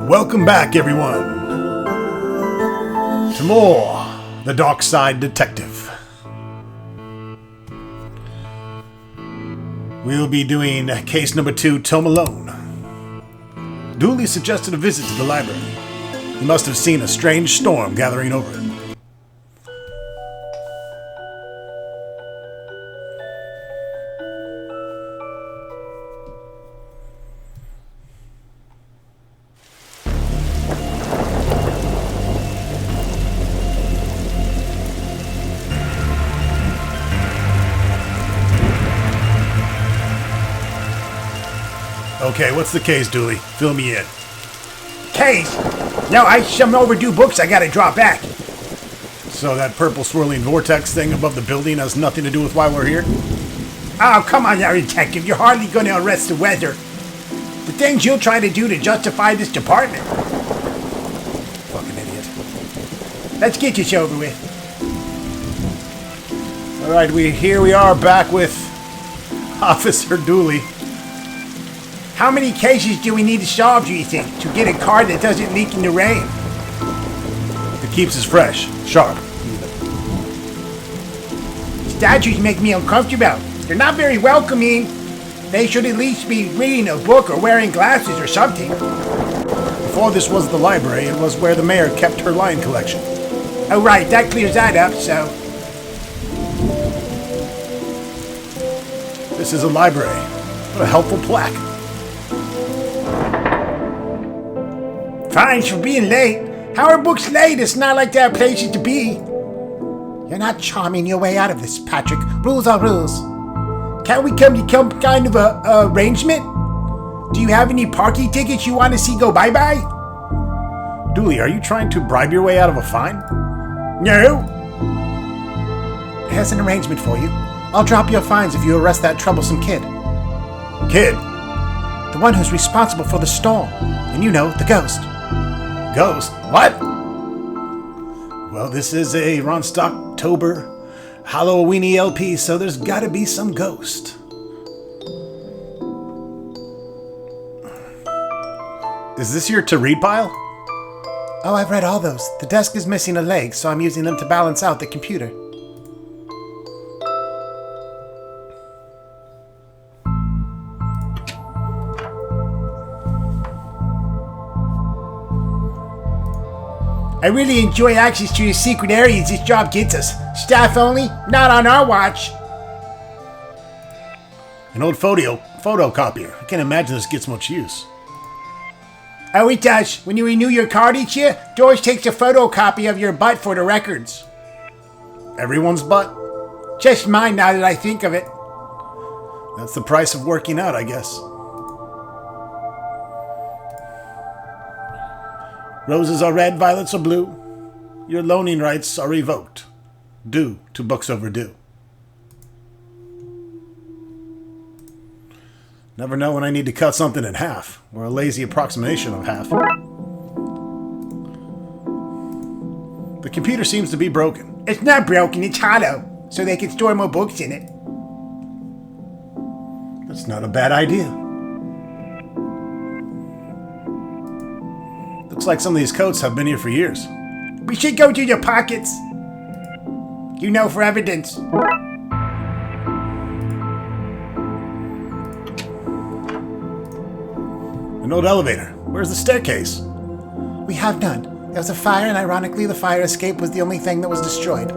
Welcome back, everyone, to more The Darkside Detective. We'll be doing case number 2, Tome alone. Dooley suggested a visit to the library. He must have seen a strange storm gathering over it. Okay, what's the case, Dooley? Fill me in. Case? No, I some overdue books I gotta drop back. So that purple swirling vortex thing above the building has nothing to do with why we're here? Oh, come on now, detective. You're hardly gonna arrest the weather. The things you'll try to do to justify this department. Fucking idiot. Let's get this over with. Alright, here we are back with Officer Dooley. How many cases do we need to solve, do you think, to get a car that doesn't leak in the rain? It keeps us fresh, sharp, even. Statues make me uncomfortable. They're not very welcoming. They should at least be reading a book or wearing glasses or something. Before this was the library, it was where the mayor kept her lion collection. Oh right, that clears that up, so... This is a library. What a helpful plaque. Fines for being late. How are books late? It's not like there are places to be. You're not charming your way out of this, Patrick. Rules are rules. Can't we come to some kind of a arrangement? Do you have any parking tickets you want to see go bye-bye? Dooley, are you trying to bribe your way out of a fine? No. Here's an arrangement for you. I'll drop your fines if you arrest that troublesome kid. Kid? The one who's responsible for the storm. And you know, the ghost. Ghost? What? Well, this is a Ron Stocktober Halloweeny LP, so there's gotta be some ghost. Is this your to-read pile? Oh, I've read all those. The desk is missing a leg, so I'm using them to balance out the computer. I really enjoy access to the secret areas this job gets us. Staff only, not on our watch. An old photocopier. I can't imagine this gets much use. Oh, it does. When you renew your card each year, Doris takes a photocopy of your butt for the records. Everyone's butt? Just mine now that I think of it. That's the price of working out, I guess. Roses are red, violets are blue. Your loaning rights are revoked. Due to books overdue. Never know when I need to cut something in half, or a lazy approximation of half. The computer seems to be broken. It's not broken, it's hollow, so they can store more books in it. That's not a bad idea. Looks like some of these coats have been here for years. We should go to your pockets. You know, for evidence. An old elevator. Where's the staircase? We have none. There was a fire, and ironically, the fire escape was the only thing that was destroyed.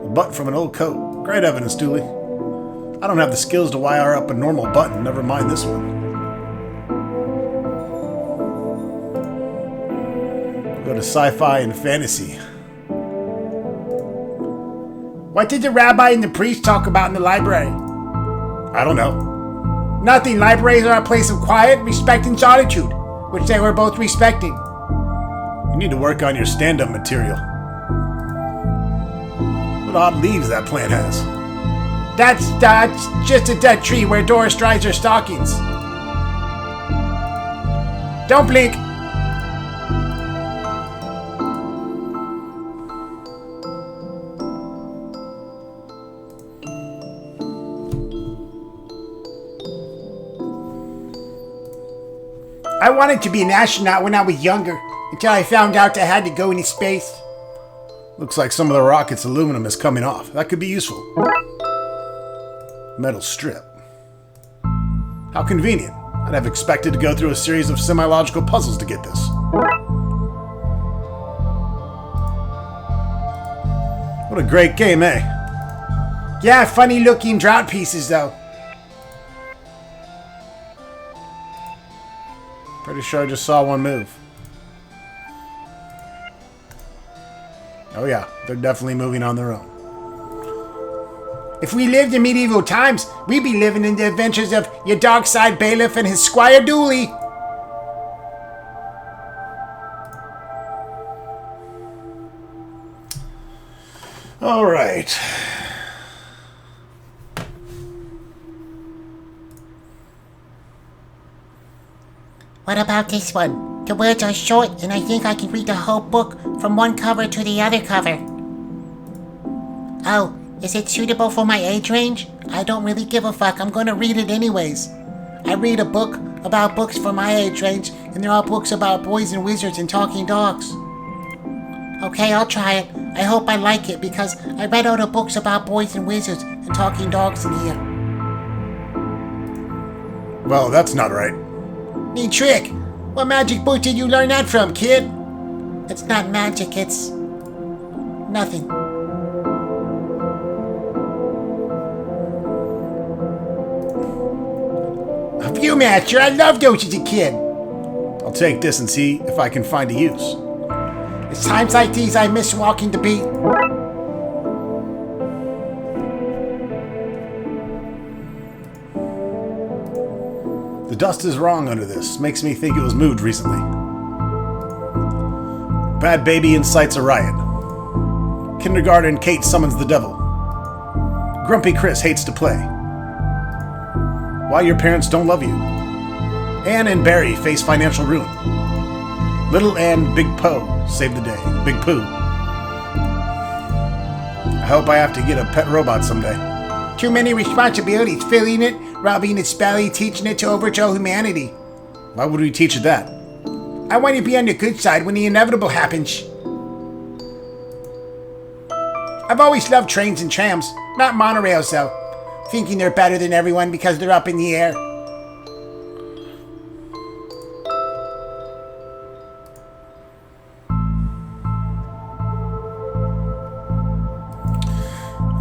A butt from an old coat. Great evidence, Dooley. I don't have the skills to wire up a normal button, never mind this one. Go to sci-fi and fantasy. What did the rabbi and the priest talk about in the library? I don't know. Nothing. Libraries are a place of quiet, respect, and solitude, which they were both respecting. You need to work on your stand-up material. What odd leaves that plant has. That's just a dead tree where Doris dries her stockings. Don't blink. I wanted to be an astronaut when I was younger, until I found out I had to go into space. Looks like some of the rocket's aluminum is coming off. That could be useful. Metal strip. How convenient. I'd have expected to go through a series of semi-logical puzzles to get this. What a great game, eh? Yeah, funny looking drought pieces though. Pretty sure I just saw one move. Oh yeah, they're definitely moving on their own. If we lived in medieval times, we'd be living in the adventures of your Darkside bailiff and his squire Dooley. All right. What about this one? The words are short, and I think I can read the whole book from one cover to the other cover. Oh, is it suitable for my age range? I don't really give a fuck. I'm gonna read it anyways. I read a book about books for my age range, and they're all books about boys and wizards and talking dogs. Okay, I'll try it. I hope I like it, because I read all the books about boys and wizards and talking dogs in here. Well, that's not right. Neat trick. What magic book did you learn that from, kid? It's not magic, it's nothing. A Viewmaster. I loved those as a kid. I'll take this and see if I can find a use. It's times like these I miss walking the beat. The dust is wrong under this. Makes me think it was moved recently. Bad baby incites a riot. Kindergarten Kate summons the devil. Grumpy Chris hates to play. Why your parents don't love you. Anne and Barry face financial ruin. Little and Big Poe save the day. Big Pooh. I hope I have to get a pet robot someday. Too many responsibilities, filling it, rubbing its belly, teaching it to overthrow humanity. Why would we teach it that? I want to be on the good side when the inevitable happens. I've always loved trains and trams, not monorails though. Thinking they're better than everyone because they're up in the air.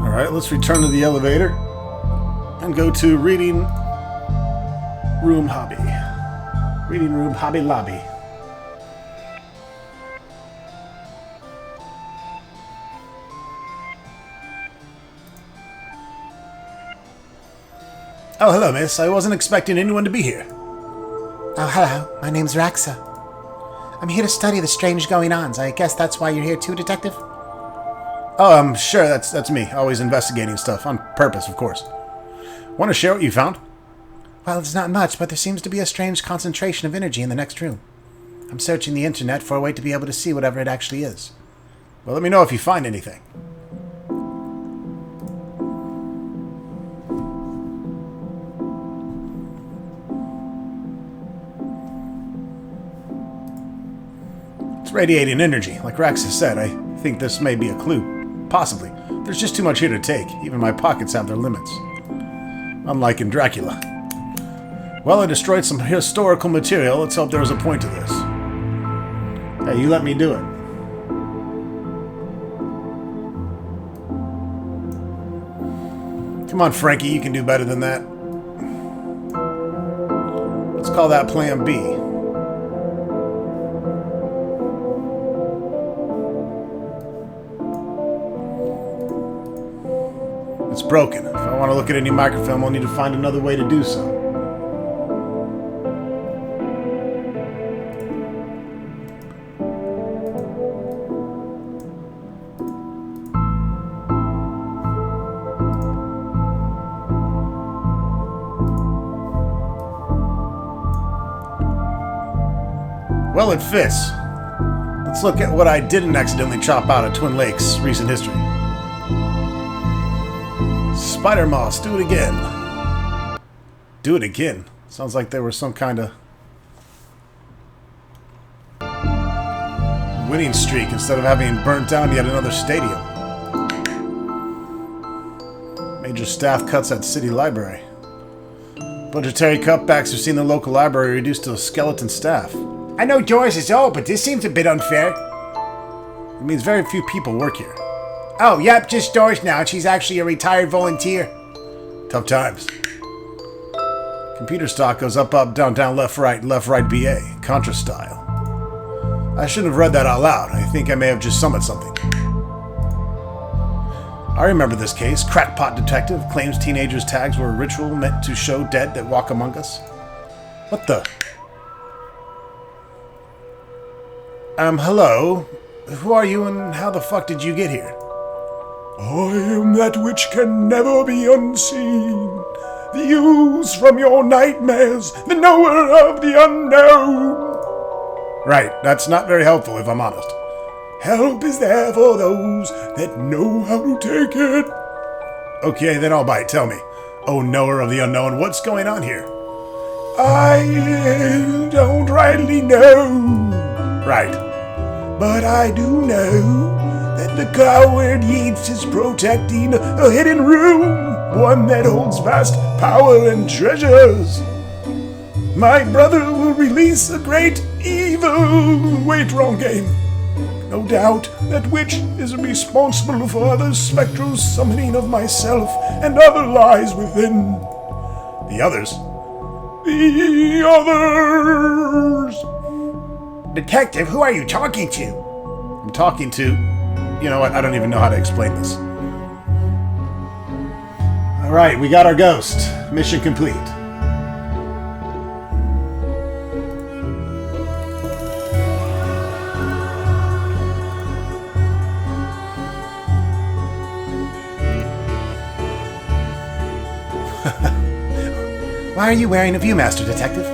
Alright, let's return to the elevator and go to Reading Room Hobby. Reading Room Hobby Lobby. Oh, hello, miss. I wasn't expecting anyone to be here. Oh, hello. My name's Raxa. I'm here to study the strange going-ons. I guess that's why you're here too, Detective? Oh, I'm sure that's me. Always investigating stuff. On purpose, of course. Want to share what you found? Well, it's not much, but there seems to be a strange concentration of energy in the next room. I'm searching the internet for a way to be able to see whatever it actually is. Well, let me know if you find anything. It's radiating energy. Like Raxa said, I think this may be a clue. Possibly. There's just too much here to take. Even my pockets have their limits. Unlike in Dracula. Well, I destroyed some historical material. Let's hope there was a point to this. Hey, you let me do it. Come on, Frankie, you can do better than that. Let's call that Plan B. It's broken. If I want to look at any microfilm, I'll need to find another way to do so. Well, it fits. Let's look at what I didn't accidentally chop out of Twin Lakes' recent history. Spider Moss, do it again. Do it again. Sounds like there was some kind of winning streak instead of having burnt down yet another stadium. Major staff cuts at City Library. Budgetary cutbacks have seen the local library reduced to a skeleton staff. I know Doris is old, but this seems a bit unfair. It means very few people work here. Oh, yep, just Doris now. She's actually a retired volunteer. Tough times. Computer stock goes up, up, down, down, left, right, BA. Contra style. I shouldn't have read that out loud. I think I may have just summoned something. I remember this case. Crackpot detective claims teenagers' tags were a ritual meant to show dead that walk among us. What the? Hello? Who are you and how the fuck did you get here? I am that which can never be unseen. The ooze from your nightmares, the knower of the unknown. Right, that's not very helpful if I'm honest. Help is there for those that know how to take it. Okay, then I'll bite. Tell me. Oh, knower of the unknown, what's going on here? I don't rightly know. Right. But I do know that the coward Yeats is protecting a hidden room, one that holds vast power and treasures. My brother will release a great evil. Wait, wrong game. No doubt that witch is responsible for the spectral summoning of myself and other lies within. The others? The others! Detective, who are you talking to? I'm talking to... You know what? I don't even know how to explain this. Alright, we got our ghost. Mission complete. Why are you wearing a Viewmaster, Detective?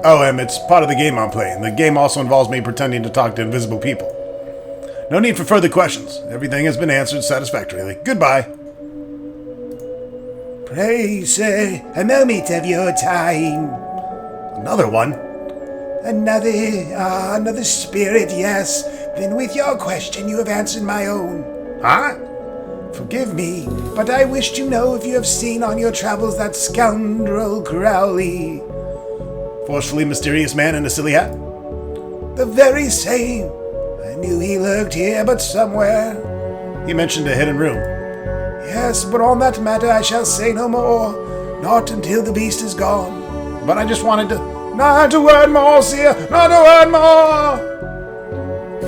Oh, it's part of the game I'm playing. The game also involves me pretending to talk to invisible people. No need for further questions. Everything has been answered satisfactorily. Goodbye. Pray, sir, a moment of your time. Another one? Another spirit, yes. Then with your question, you have answered my own. Huh? Forgive me, but I wish to know if you have seen on your travels that scoundrel Crowley. Forcefully mysterious man in a silly hat? The very same. I knew he lurked here, but somewhere. He mentioned a hidden room. Yes, but on that matter I shall say no more. Not until the beast is gone. But I just wanted to... Not a word more, sir! Not a word more!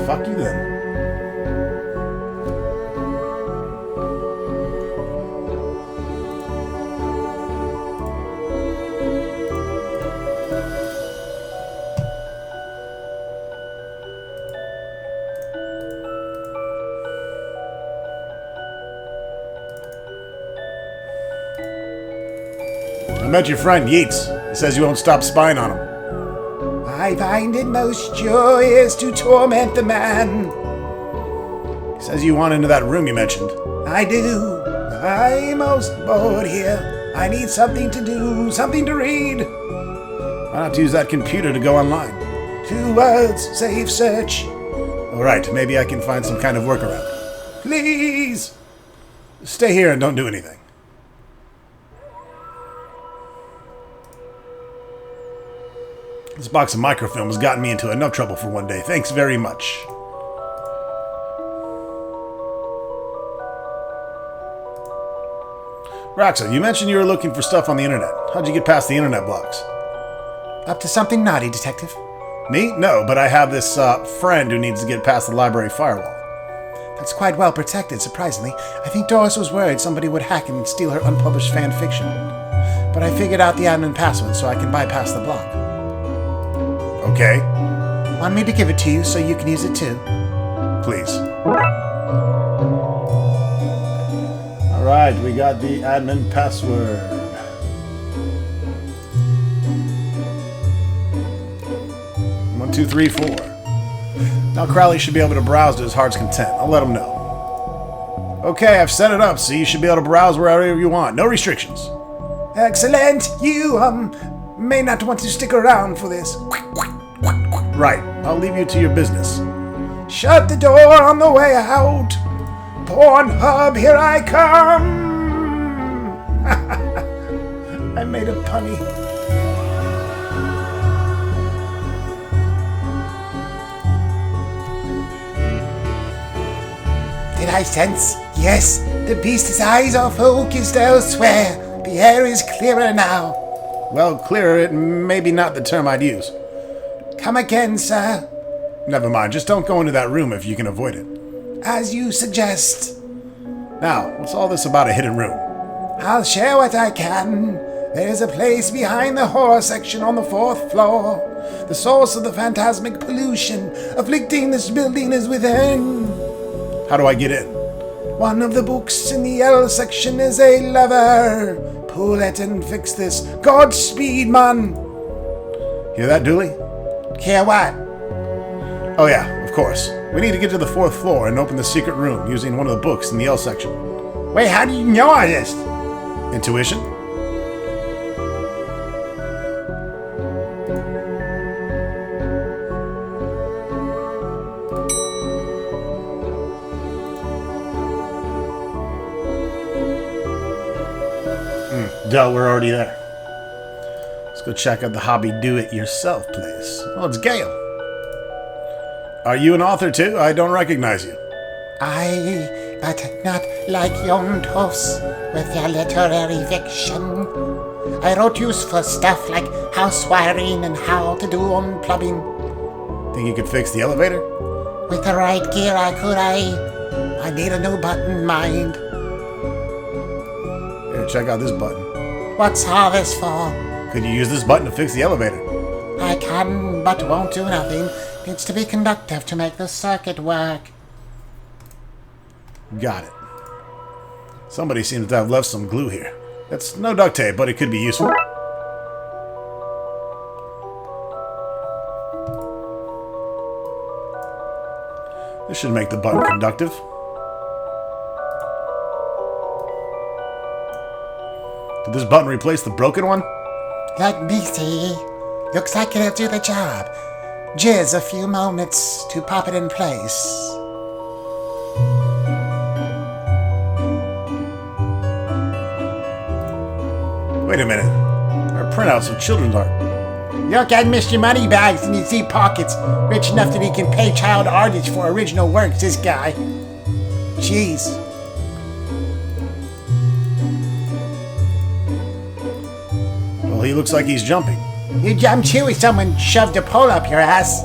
Fuck you then. I met your friend, Yeats. He says you won't stop spying on him. I find it most joyous to torment the man. He says you want into that room you mentioned. I do. I'm most bored here. I need something to do, something to read. Why not use that computer to go online? 2 words, safe search. Alright, maybe I can find some kind of workaround. Please! Stay here and don't do anything. This box of microfilm has gotten me into enough trouble for one day. Thanks very much. Roxa, you mentioned you were looking for stuff on the internet. How'd you get past the internet blocks? Up to something naughty, Detective. Me? No, but I have this friend who needs to get past the library firewall. That's quite well protected, surprisingly. I think Doris was worried somebody would hack and steal her unpublished fan fiction. But I figured out the admin password so I can bypass the block. Okay. Want me to give it to you so you can use it too? Please. Alright, we got the admin password. One, two, three, four. Now Crowley should be able to browse to his heart's content. I'll let him know. Okay, I've set it up, so you should be able to browse wherever you want. No restrictions. Excellent. You, may not want to stick around for this. Right. I'll leave you to your business. Shut the door on the way out. Pornhub, here I come. I made a punny. Did I sense? Yes, the beast's eyes are focused elsewhere. The air is clearer now. Well, clearer, it may be not the term I'd use. Come again, sir. Never mind, just don't go into that room if you can avoid it. As you suggest. Now, what's all this about a hidden room? I'll share what I can. There's a place behind the horror section on the 4th floor. The source of the phantasmic pollution afflicting this building is within. How do I get in? One of the books in the L section is a lever. Pull it and fix this. Godspeed, man. Hear that, Dooley? Hear what? Oh yeah, of course. We need to get to the 4th floor and open the secret room using one of the books in the L section. Wait, how do you know all this? Intuition? Duh, we're already there. Let's go check out the hobby do-it-yourself place. Oh, it's Gale. Are you an author too? I don't recognize you. Aye, but not like young toss with your literary fiction. I wrote useful stuff like housewiring and how to do unplumbing. Think you could fix the elevator? With the right gear I could, I need a new button, mind. Here, check out this button. What's all this for? Could you use this button to fix the elevator? I can, but won't do nothing. Needs to be conductive to make the circuit work. Got it. Somebody seems to have left some glue here. It's no duct tape, but it could be useful. This should make the button conductive. Did this button replace the broken one? Let me see. Looks like it'll do the job. Jizz a few moments to pop it in place. Wait a minute. There are printouts of children's art. Look at Mr. Moneybags in his deep pockets. Rich enough that he can pay child artists for original works, this guy. Jeez. Well, he looks like he's jumping. You jump too if someone shoved a pole up your ass.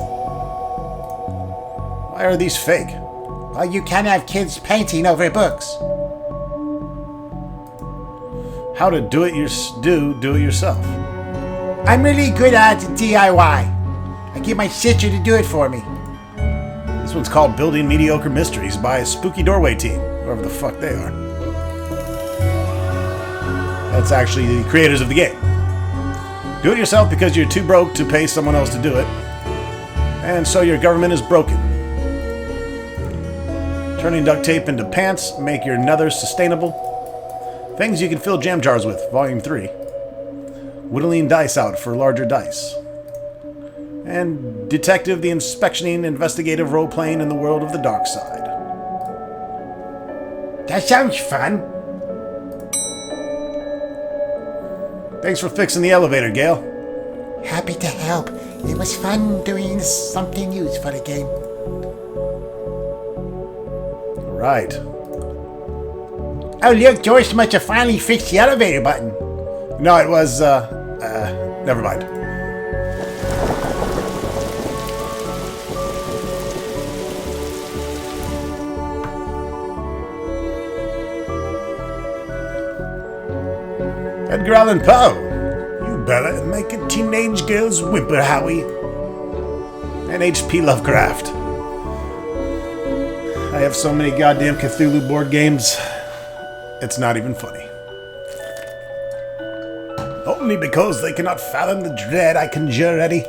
Why are these fake? Well, you can't have kids painting over books. How to do it yourself. I'm really good at DIY. I get my sister to do it for me. This one's called Building Mediocre Mysteries by a Spooky Doorway Team, whoever the fuck they are. That's actually the creators of the game. Do it yourself because you're too broke to pay someone else to do it, and so your government is broken. Turning duct tape into pants, make your nethers sustainable. Things you can fill jam jars with, Volume 3. Whittling dice out for larger dice. And Detective the Inspectioning Investigative Role-Playing in the World of the Darkside. That sounds fun. Thanks for fixing the elevator, Gale. Happy to help. It was fun doing something useful again. Right. Oh, look, Doris must have finally fixed the elevator button. No, it was, never mind. Edgar Allan Poe. You better make a teenage girl's whimper, Howie. And H.P. Lovecraft. I have so many goddamn Cthulhu board games, it's not even funny. Only because they cannot fathom the dread I conjure, Eddie.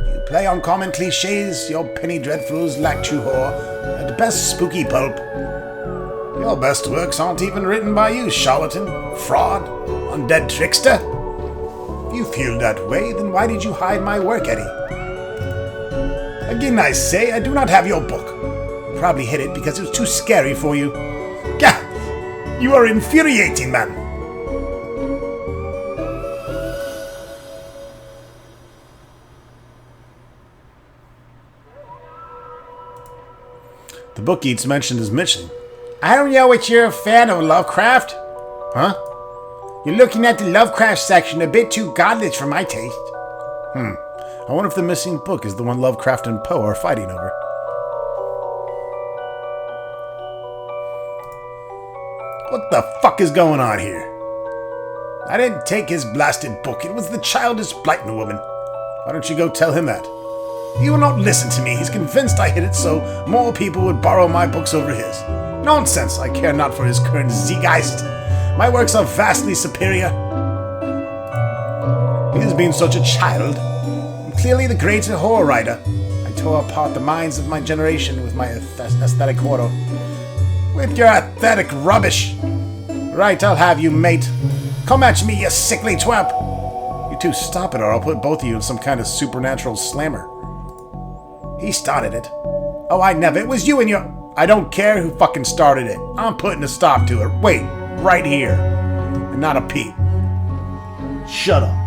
You play on common cliches, your penny dreadfuls lack true horror, at best spooky pulp. Your best works aren't even written by you, charlatan, fraud, undead trickster. If you feel that way, then why did you hide my work, Eddie? Again, I say, I do not have your book. You probably hid it because it was too scary for you. Gah! You are infuriating, man. The book Eats mentioned is missing. I don't know if you're a fan of Lovecraft. Huh? You're looking at the Lovecraft section a bit too godless for my taste. I wonder if the missing book is the one Lovecraft and Poe are fighting over. What the fuck is going on here? I didn't take his blasted book. It was the childish Blighton woman. Why don't you go tell him that? He will not listen to me. He's convinced I hid it so more people would borrow my books over his. Nonsense! I care not for his current Zeitgeist. My works are vastly superior. He has been such a child. I'm clearly the great horror writer. I tore apart the minds of my generation with my aesthetic horror. With your aesthetic rubbish. Right, I'll have you, mate. Come at me, you sickly twamp. You two stop it or I'll put both of you in some kind of supernatural slammer. He started it. Oh, I never. It was you and your... I don't care who fucking started it. I'm putting a stop to it. Wait, right here. And not a peep. Shut up.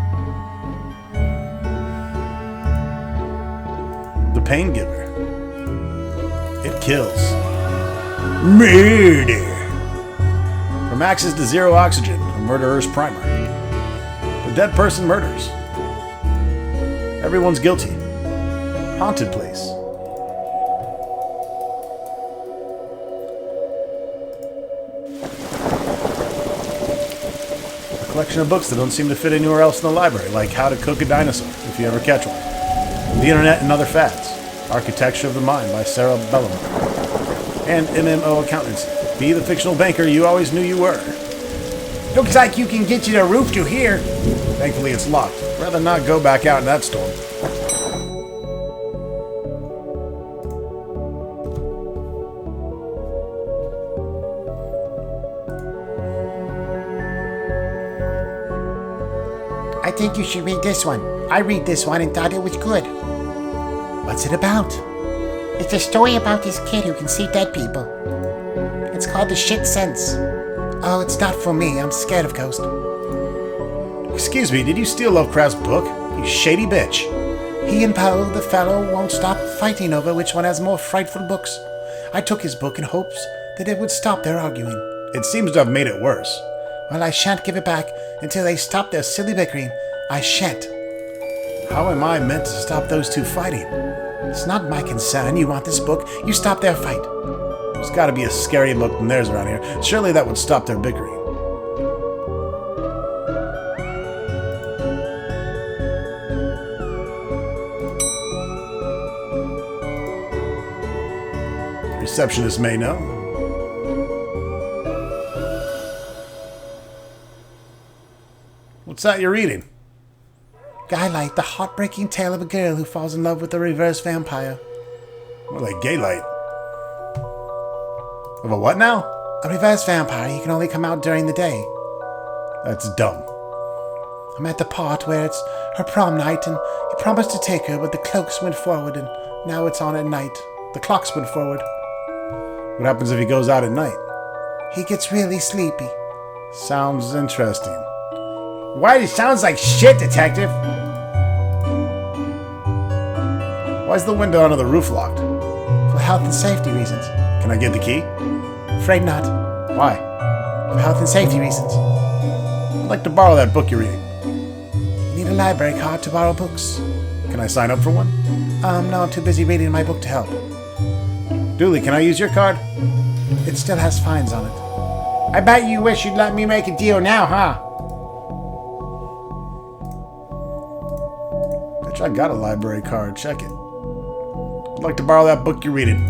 The Pain Giver. It kills. Murder. From Axis to Zero Oxygen, a murderer's primer. The dead person murders. Everyone's guilty. Haunted place. A collection of books that don't seem to fit anywhere else in the library, like How to Cook a Dinosaur, if you ever catch one. The Internet and Other Fads. Architecture of the Mind by Sarah Bellum. And MMO Accountancy. Be the fictional banker you always knew you were. Looks like you can get you the roof to here. Thankfully it's locked. Rather not go back out in that storm. I think you should read this one. I read this one and thought it was good. What's it about? It's a story about this kid who can see dead people. It's called The Shit Sense. Oh, it's not for me. I'm scared of ghosts. Excuse me, did you steal Lovecraft's book? You shady bitch. He and Poe, the fellow, won't stop fighting over which one has more frightful books. I took his book in hopes that it would stop their arguing. It seems to have made it worse. Well, I shan't give it back until they stop their silly bickering. I shan't. How am I meant to stop those two fighting? It's not my concern. You want this book, you stop their fight. There's got to be a scarier book than theirs around here. Surely that would stop their bickering. The receptionist may know. What's that you're reading? Gaylight, the heartbreaking tale of a girl who falls in love with a reverse vampire. More like Gaylight. Of a what now? A reverse vampire. He can only come out during the day. That's dumb. I'm at the part where it's her prom night, and he promised to take her, but the cloaks went forward, and now it's on at night. The clocks went forward. What happens if he goes out at night? He gets really sleepy. Sounds interesting. Why, it sounds like shit, Detective. Why's the window under the roof locked? For health and safety reasons. Can I get the key? Afraid not. Why? For health and safety reasons. I'd like to borrow that book you're reading. You need a library card to borrow books. Can I sign up for one? No, I'm too busy reading my book to help. Dooley, can I use your card? It still has fines on it. I bet you wish you'd let me make a deal now, huh? Bitch, I got a library card. Check it. I'd like to borrow that book you're reading.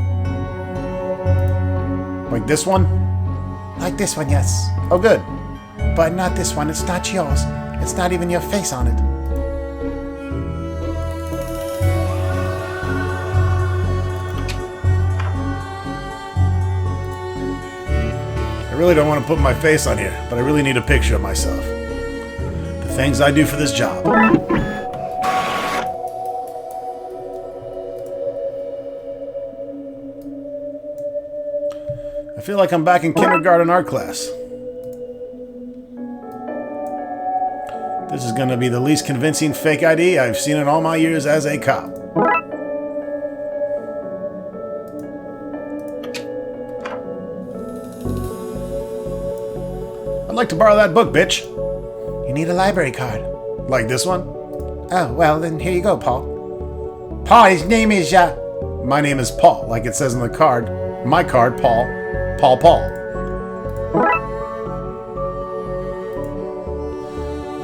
Like this one? Like this one, yes. Oh, good. But not this one. It's not yours. It's not even your face on it. I really don't want to put my face on here, but I really need a picture of myself. The things I do for this job. feel like I'm back in kindergarten art class. This is going to be the least convincing fake ID I've seen in all my years as a cop. I'd like to borrow that book, bitch. You need a library card. Like this one? Oh, well, then here you go, Paul. Paul, his name is, My name is Paul, like it says on the card. My card, Paul. Paul.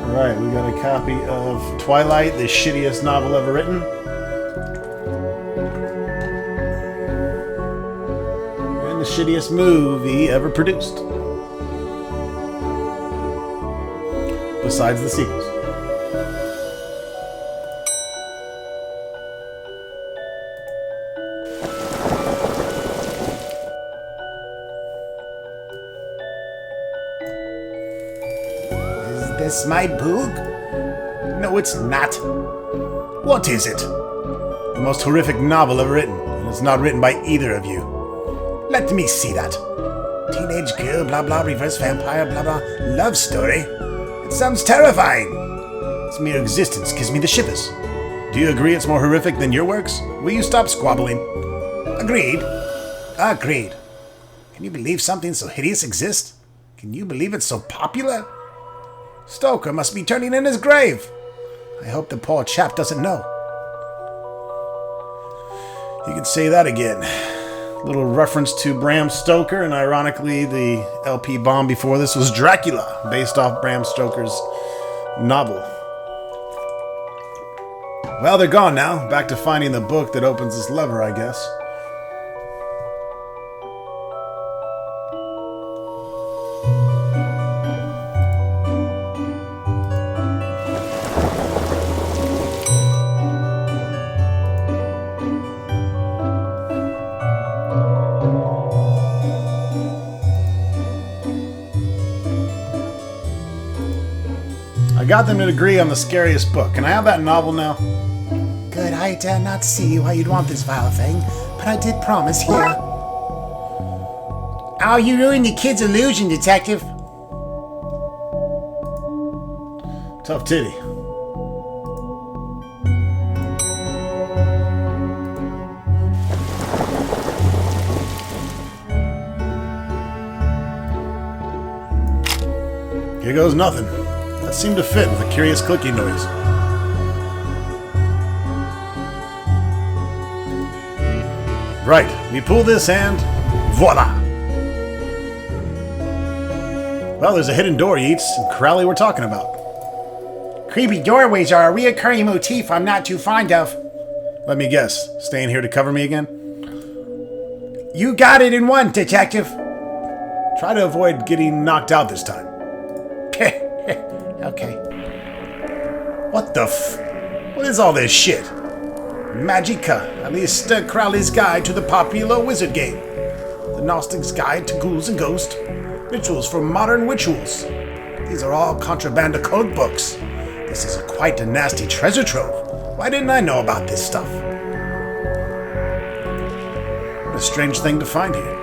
Alright, we got a copy of Twilight, the shittiest novel ever written. And the shittiest movie ever produced. Besides the sequels. Is this my book? No, it's not. What is it? The most horrific novel ever written, and it's not written by either of you. Let me see that. Teenage girl, blah blah, reverse vampire, blah blah, love story. It sounds terrifying. Its mere existence gives me the shivers. Do you agree it's more horrific than your works? Will you stop squabbling? Agreed. Agreed. Can you believe something so hideous exists? Can you believe it's so popular? Stoker must be turning in his grave. I hope the poor chap doesn't know. You can say that again. Little reference to Bram Stoker, and ironically, the LP bomb before this was Dracula, based off Bram Stoker's novel. Well, they're gone now. Back to finding the book that opens this lever, I guess. I got them to agree on the scariest book. Can I have that novel now? Good, I dare not see why you'd want this vile thing, but I did promise here. Oh, you ruined the kid's illusion, Detective. Tough titty. Here goes nothing. That seemed to fit with a curious clicking noise. Right, we pull this and voila! Well, there's a hidden door, Yeats, and Crowley we're talking about. Creepy doorways are a reoccurring motif I'm not too fond of. Let me guess, staying here to cover me again? You got it in one, Detective. Try to avoid getting knocked out this time. Okay. What the What is all this shit? Magica, Aleister Crowley's Guide to the Popular Wizard Game. The Gnostic's Guide to Ghouls and Ghosts. Rituals for Modern Rituals. These are all contraband occult books. This is quite a nasty treasure trove. Why didn't I know about this stuff? What a strange thing to find here.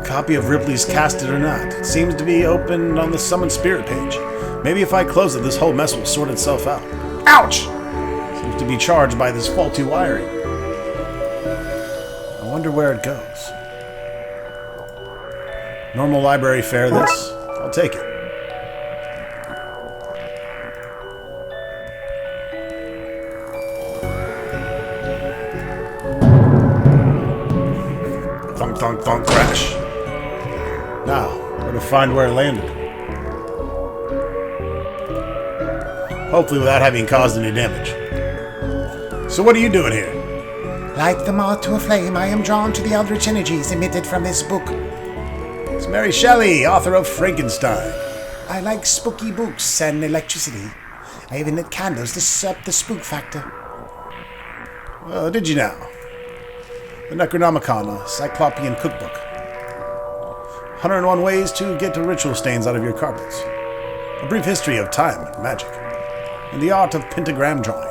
Copy of Ripley's Cast It or Not. It seems to be open on the Summon Spirit page. Maybe if I close it, this whole mess will sort itself out. Ouch! Seems to be charged by this faulty wiring. I wonder where it goes. Normal library fare, this. I'll take it. Thunk, thunk, thunk, crash. Now, where to find where it landed. Hopefully without having caused any damage. So what are you doing here? Like the moth to a flame, I am drawn to the eldritch energies emitted from this book. It's Mary Shelley, author of Frankenstein. I like spooky books and electricity. I even lit candles to sup the spook factor. Well, did you now? The Necronomicon, a Cyclopean cookbook. 101 ways to get the ritual stains out of your carpets. A brief history of time and magic. And the art of pentagram drawing.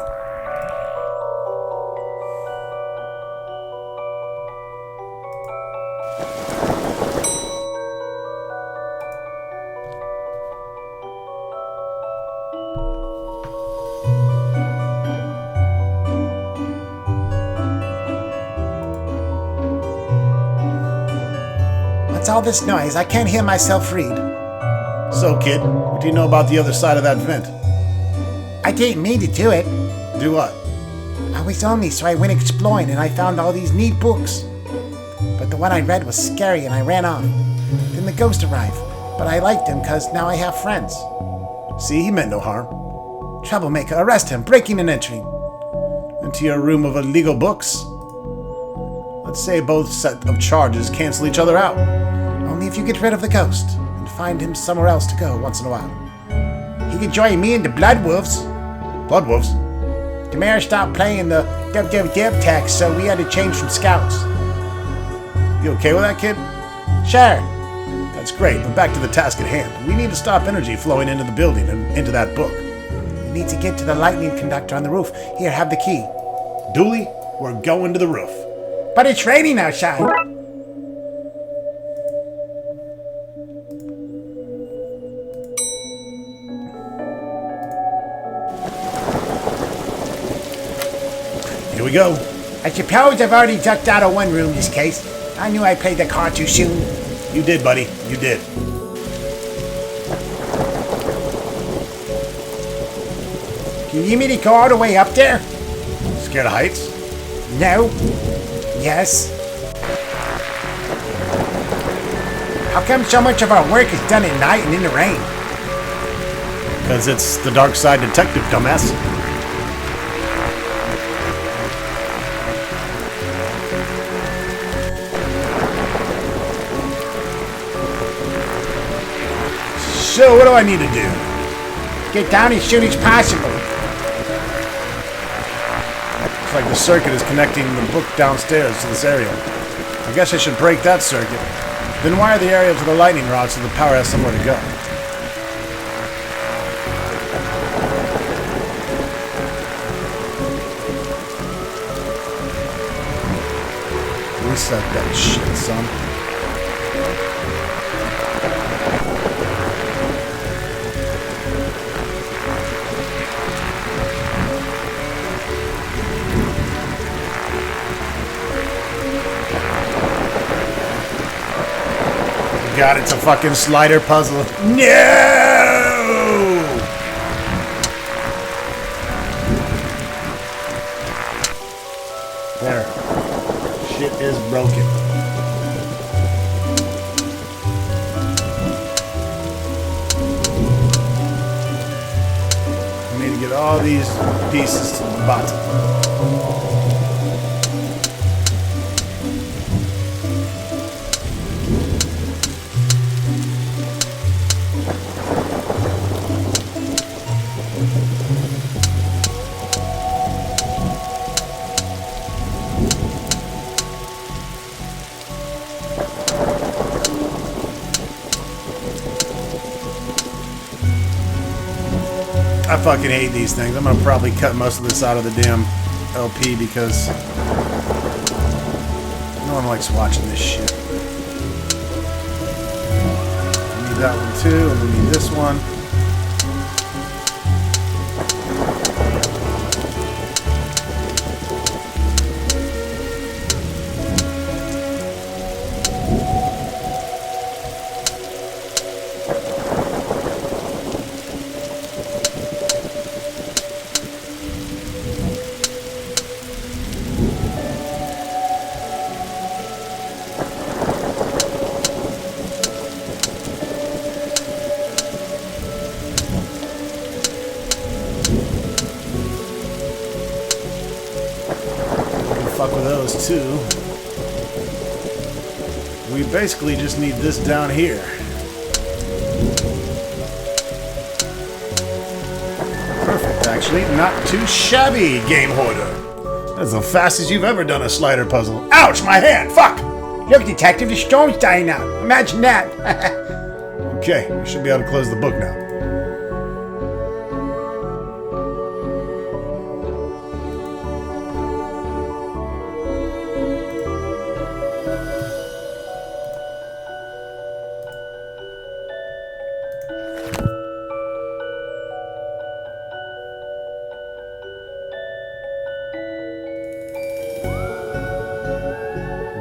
What's all this noise? I can't hear myself read. So, kid, what do you know about the other side of that vent? I didn't mean to do it. Do what? I was lonely, so I went exploring and I found all these neat books. But the one I read was scary and I ran off. Then the ghost arrived, but I liked him because now I have friends. See, he meant no harm. Troublemaker, arrest him, breaking and entering. Into your room of illegal books? Let's say both set of charges cancel each other out. Only if you get rid of the ghost and find him somewhere else to go once in a while. He could join me and the Blood Wolves. Blood Wolves? The mayor stopped playing the dub tax, so we had to change from scouts. You okay with that, kid? Sure. That's great, but back to the task at hand. We need to stop energy flowing into the building and into that book. We need to get to the lightning conductor on the roof. Here, have the key. Dooley, we're going to the roof. But it's raining outside. Here we go. I suppose I've already ducked out of one room this case. I knew I played the card too soon. You did, buddy. You did. Can you need me to go all the way up there? Scared of heights? No. Yes. How come so much of our work is done at night and in the rain? Because it's the Darkside detective, dumbass. So, what do I need to do? Get down as soon as possible. Looks like the circuit is connecting the book downstairs to this area. I guess I should break that circuit. Then wire the area to the lightning rod so the power has somewhere to go. Reset that shit, son. God, it's a fucking slider puzzle. No! There. Shit is broken. I need to get all these pieces to the bottom. I fucking hate these things. I'm gonna probably cut most of this out of the damn LP because no one likes watching this shit. We need that one too, and we need this one. Fuck with those too. We basically just need this down here. Perfect, actually. Not too shabby, Game Hoarder. That's the fastest you've ever done a slider puzzle. Ouch, my hand! Fuck! Look, Detective, the storm's dying out. Imagine that. Okay, we should be able to close the book now.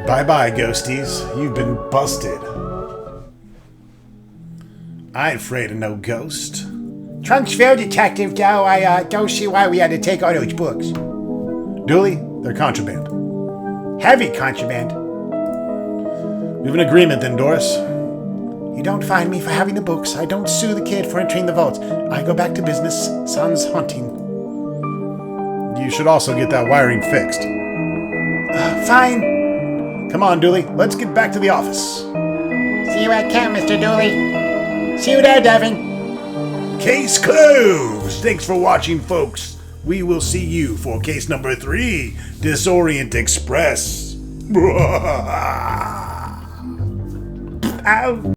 Bye-bye, ghosties. You've been busted. I ain't afraid of no ghost. Trunk's fair, Detective, though I don't see why we had to take all those books. Dooley, they're contraband. Heavy contraband. We have an agreement then, Doris. You don't fine me for having the books. I don't sue the kid for entering the vault. I go back to business. Sans hunting. You should also get that wiring fixed. Fine. Come on, Dooley. Let's get back to the office. See you at camp, Mr. Dooley. See you there, Devin. Case closed. Thanks for watching, folks. We will see you for case number 3, Disorient Express. Ow.